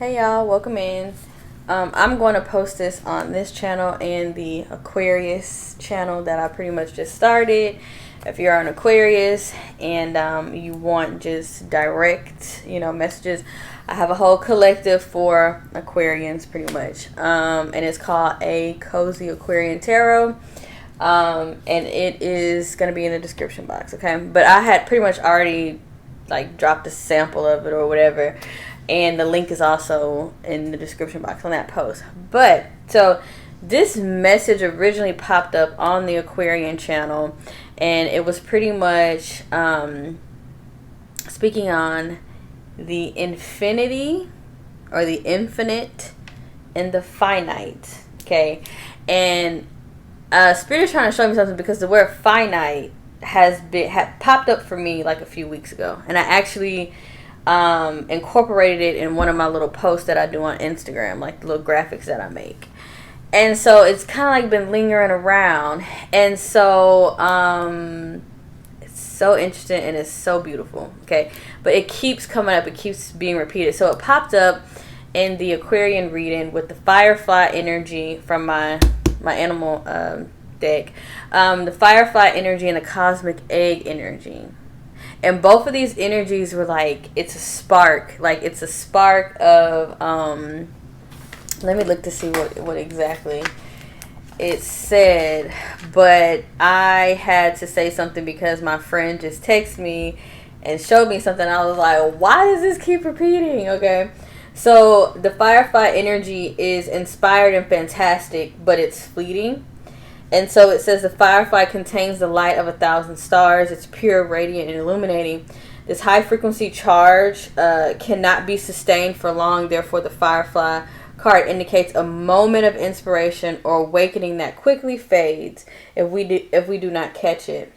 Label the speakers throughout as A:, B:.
A: Hey y'all, welcome in. I'm going to post this on this channel and the Aquarius channel that I pretty much just started. If you're on Aquarius and you want just direct, messages, I have a whole collective for Aquarians pretty much. And it's called A Cozy Aquarian Tarot. And it is going to be in the description box, okay? But I had pretty much already dropped a sample of it or whatever. And the link is also in the description box on that post. But, so, this message originally popped up on the Aquarian channel. And it was pretty much speaking on the infinity, or the infinite, and the finite. Okay? And Spirit is trying to show me something because the word finite had popped up for me like a few weeks ago. And I actually incorporated it in one of my little posts that I do on Instagram, like the little graphics that I make. And so it's kind of like been lingering around, and so it's so interesting and it's so beautiful, okay? But it keeps coming up, it keeps being repeated. So it popped up in the Aquarian reading with the firefly energy from my animal deck, the firefly energy and the cosmic egg energy. And both of these energies were like, it's a spark. Like, it's a spark of, let me look to see what exactly it said. But I had to say something because my friend just texted me and showed me something. I was like, why does this keep repeating? Okay. So, the firefly energy is inspired and fantastic, but it's fleeting. And so it says the firefly contains the light of 1,000 stars. It's pure, radiant, and illuminating. This high frequency charge cannot be sustained for long. Therefore, the firefly card indicates a moment of inspiration or awakening that quickly fades if we do not catch it.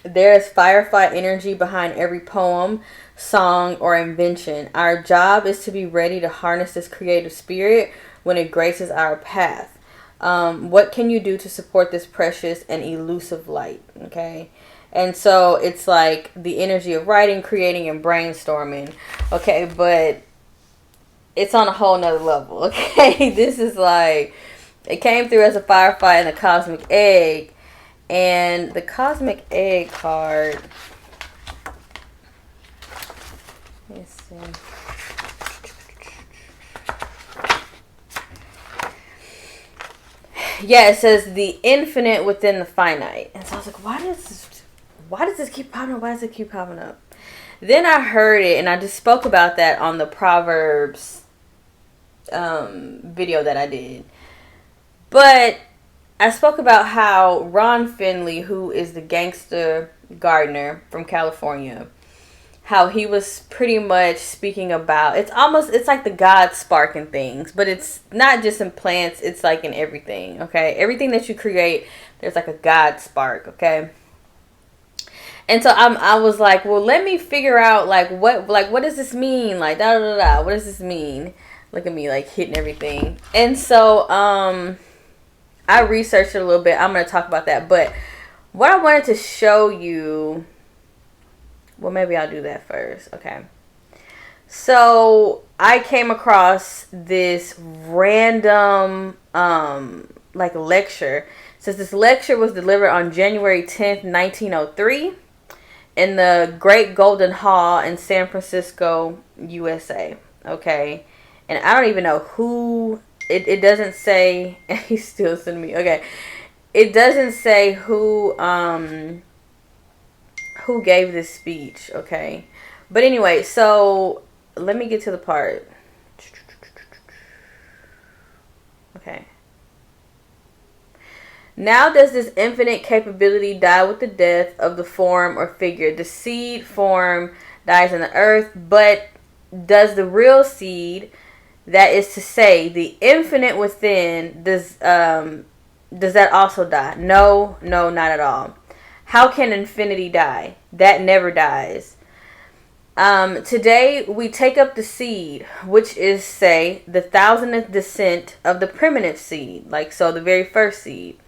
A: There is firefly energy behind every poem, song, or invention. Our job is to be ready to harness this creative spirit when it graces our path. What can you do to support this precious and elusive light? Okay. And so it's like the energy of writing, creating, and brainstorming. Okay. But it's on a whole nother level. Okay. This is like, it came through as a firefly and a cosmic egg. And the cosmic egg card. Let's see. Yeah, it says the infinite within the finite. And so I was like, why does this keep popping up? Why does it keep popping up? Then I heard it, and I just spoke about that on the Proverbs video that I did. But I spoke about how Ron Finley, who is the gangster gardener from California, how he was pretty much speaking about, it's like the God spark in things, but it's not just in plants, it's like in everything, okay? Everything that you create, there's like a God spark, okay? And so I was like, well, let me figure out what does this mean? Like, da da da, what does this mean? Look at me, like, hitting everything. And so I researched it a little bit. I'm going to talk about that, but what I wanted to show you, well, maybe I'll do that first. Okay. So I came across this random lecture. It says this lecture was delivered on January 10th, 1903 in the Great Golden Hall in San Francisco, USA. Okay. And I don't even know who, it doesn't say, he's still sending me, okay. It doesn't say who gave this speech, okay? But anyway, so let me get to the part. Okay. Now does this infinite capability die with the death of the form or figure? The seed form dies in the earth, but does the real seed, that is to say, the infinite within, does that also die? No, not at all. How can infinity die? That never dies. Today we take up the seed, which is, say, the 1,000th descent of the primitive seed. Like, so the very first seed.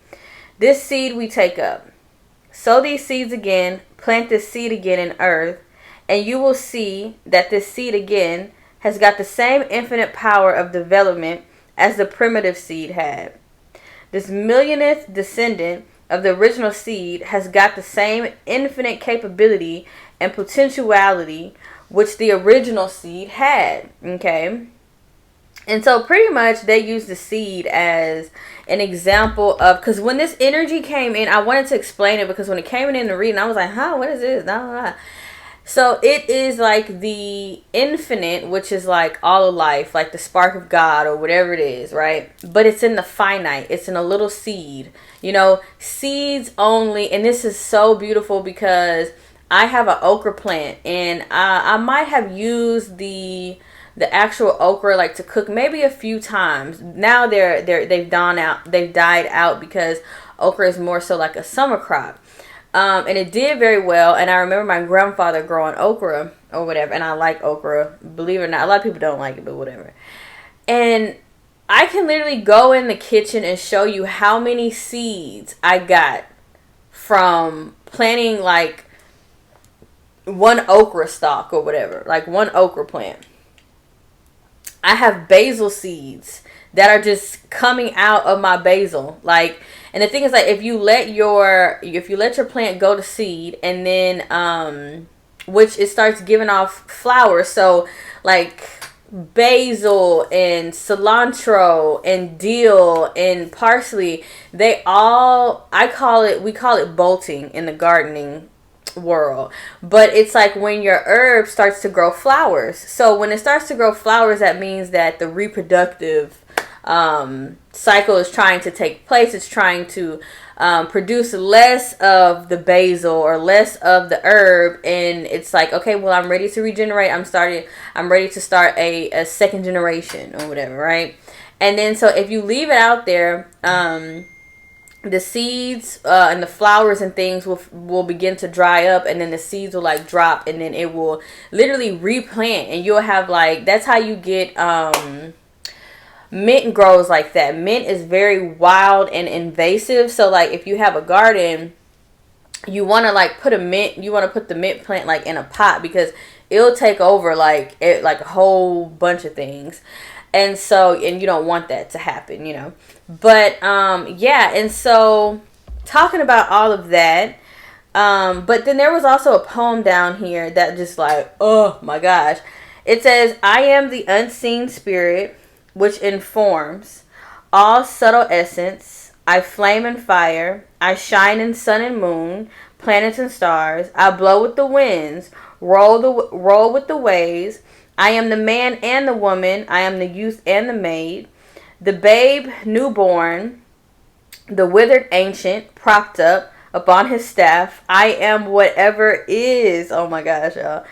A: This seed we take up. Sow these seeds again, plant this seed again in earth, and you will see that this seed again has got the same infinite power of development as the primitive seed had. This millionth descendant of the original seed has got the same infinite capability and potentiality which the original seed had. Okay. And so pretty much they use the seed as an example of, because when this energy came in, I wanted to explain it, because when it came in the reading, I was like, what is this? Nah, nah, nah. So it is like the infinite, which is like all of life, like the spark of God or whatever it is, right? But it's in the finite. It's in a little seed. You know, seeds only. And this is so beautiful because I have an okra plant, and I might have used the actual okra like to cook maybe a few times. Now they've died out because okra is more so like a summer crop. And it did very well. And I remember my grandfather growing okra or whatever. And I like okra. Believe it or not, a lot of people don't like it, but whatever. And I can literally go in the kitchen and show you how many seeds I got from planting like one okra stalk or whatever. Like one okra plant. I have basil seeds that are just coming out of my basil. Like, and the thing is, like, if you let your plant go to seed, and then which it starts giving off flowers. So like basil and cilantro and dill and parsley, we call it bolting in the gardening world. But it's like when your herb starts to grow flowers. So when it starts to grow flowers, that means that the reproductive cycle is trying to take place. It's trying to produce less of the basil or less of the herb, and it's like, okay, well, I'm ready to regenerate. I'm ready to start a second generation or whatever, right? And then so if you leave it out there, the seeds and the flowers and things will begin to dry up, and then the seeds will like drop, and then it will literally replant, and you'll have like, that's how you get mint grows like that. Mint is very wild and invasive. So like if you have a garden, you want to put the mint plant like in a pot, because it'll take over like a whole bunch of things. And so, and you don't want that to happen, you know. But yeah, and so talking about all of that, but then there was also a poem down here that just like, oh my gosh. It says, I am the unseen spirit which informs all subtle essence. I flame and fire. I shine in sun and moon, planets and stars. I blow with the winds, roll with the waves. I am the man and the woman. I am the youth and the maid, the babe newborn, the withered ancient propped up upon his staff. I am whatever is. Oh my gosh, y'all.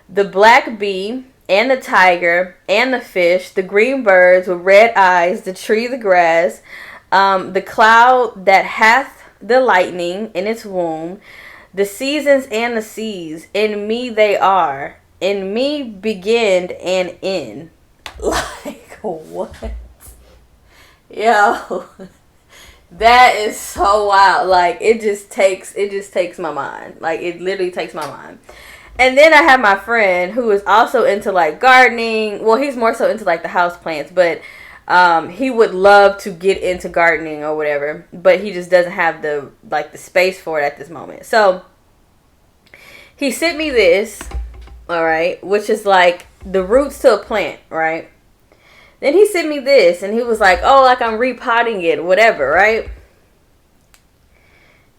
A: The black bee and the tiger and the fish, the green birds with red eyes, the tree, the grass, the cloud that hath the lightning in its womb, the seasons and the seas. In me they are. In me begin and end. Like, what? Yo, that is so wild. Like, it just takes my mind. Like, it literally takes my mind. And then I have my friend who is also into like gardening. Well, he's more so into like the house plants, but he would love to get into gardening or whatever, but he just doesn't have the space for it at this moment. So he sent me this, all right, which is like the roots to a plant, right? Then he sent me this, and he was like, oh, like I'm repotting it, whatever, right?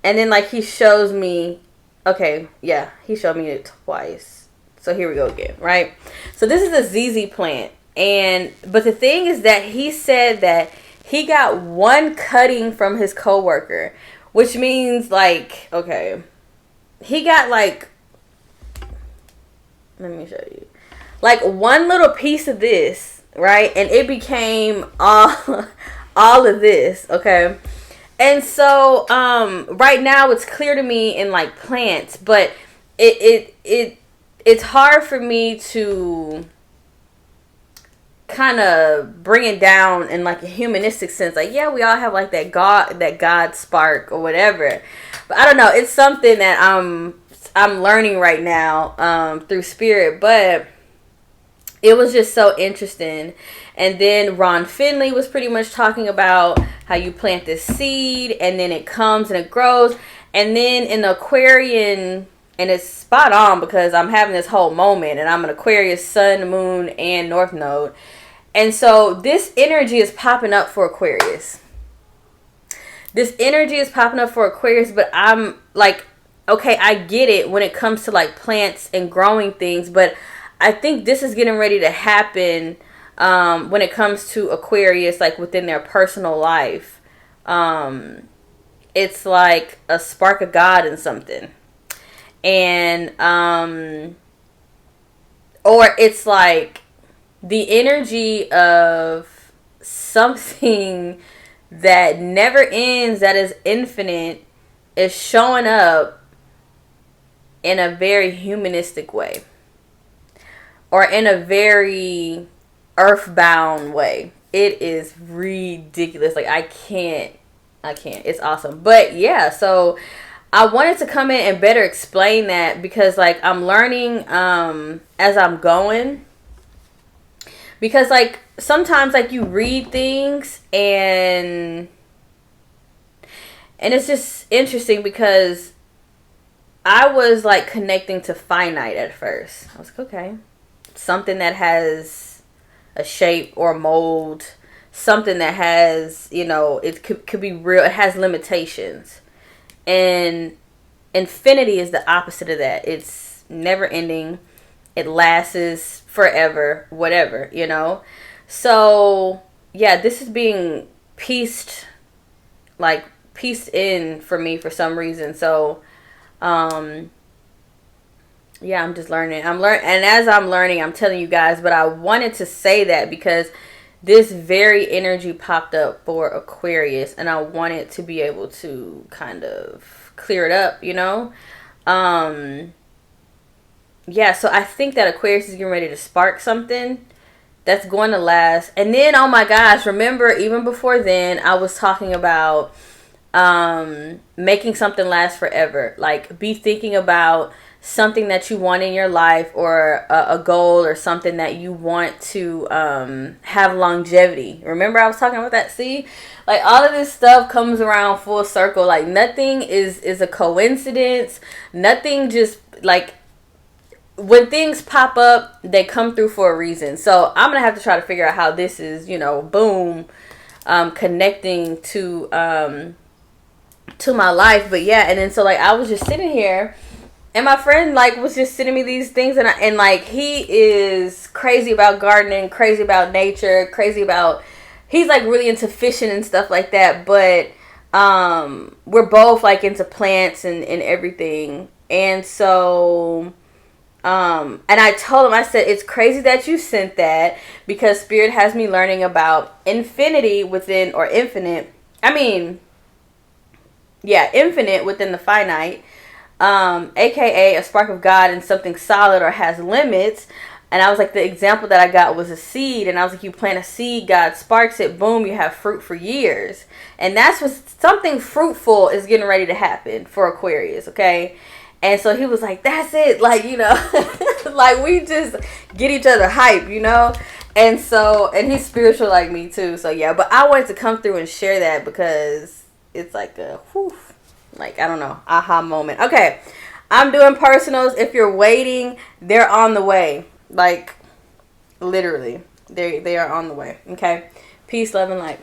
A: And then like he shows me, okay, yeah, he showed me it twice. So here we go again, right? So this is a ZZ plant. But the thing is that he said that he got one cutting from his coworker, which means like, okay, he got like, let me show you, like one little piece of this, right? And it became all of this, okay? And so right now it's clear to me in like plants, but it's hard for me to kind of bring it down in like a humanistic sense. Like, yeah, we all have like that God spark or whatever, but I don't know, it's something that I'm learning right now through spirit. But it was just so interesting. And then Ron Finley was pretty much talking about how you plant this seed and then it comes and it grows. And then in the Aquarian, and it's spot on because I'm having this whole moment and I'm an Aquarius sun, moon, and north node. And so this energy is popping up for Aquarius. This energy is popping up for Aquarius, but I'm like, okay, I get it when it comes to like plants and growing things, but I think this is getting ready to happen when it comes to Aquarius, like within their personal life. It's like a spark of God in something. And, or it's like the energy of something that never ends, that is infinite, is showing up in a very humanistic way. Or in a very earthbound way. It is ridiculous. Like, I can't. It's awesome. But yeah, so I wanted to come in and better explain that because like I'm learning as I'm going. Because like sometimes like you read things and it's just interesting because I was like connecting to finite at first. I was like, okay. Something that has a shape or mold, something that has, you know, it could be real, it has limitations. And infinity is the opposite of that. It's never ending, it lasts forever, whatever, you know. So yeah, this is being pieced in for me for some reason. So yeah, I'm just learning. And as I'm learning, I'm telling you guys, but I wanted to say that because this very energy popped up for Aquarius and I wanted to be able to kind of clear it up, you know? Yeah, so I think that Aquarius is getting ready to spark something that's going to last. And then, oh my gosh, remember, even before then, I was talking about making something last forever. Like, be thinking about something that you want in your life or a goal or something that you want to have longevity. Remember I was talking about that? See, like all of this stuff comes around full circle. Like nothing is a coincidence. Nothing just like when things pop up, they come through for a reason. So I'm gonna have to try to figure out how this is, you know, boom, connecting to my life. But yeah, and then so like I was just sitting here and my friend like was just sending me these things and like he is crazy about gardening, crazy about nature, crazy about, he's like really into fishing and stuff like that, but we're both like into plants and everything. And so and I told him, I said, it's crazy that you sent that because Spirit has me learning about infinity within, or infinite, infinite within the finite. AKA a spark of God and something solid or has limits. And I was like, the example that I got was a seed. And I was like, you plant a seed, God sparks it, boom, you have fruit for years. And that's what, something fruitful is getting ready to happen for Aquarius, okay? And so he was like, that's it. Like, you know, like we just get each other hype, you know? And so, and he's spiritual like me too. So yeah, but I wanted to come through and share that because it's like a whew. Like, I don't know, aha moment. Okay, I'm doing personals. If you're waiting, they're on the way. Like, literally, they are on the way. Okay, peace, love, and light.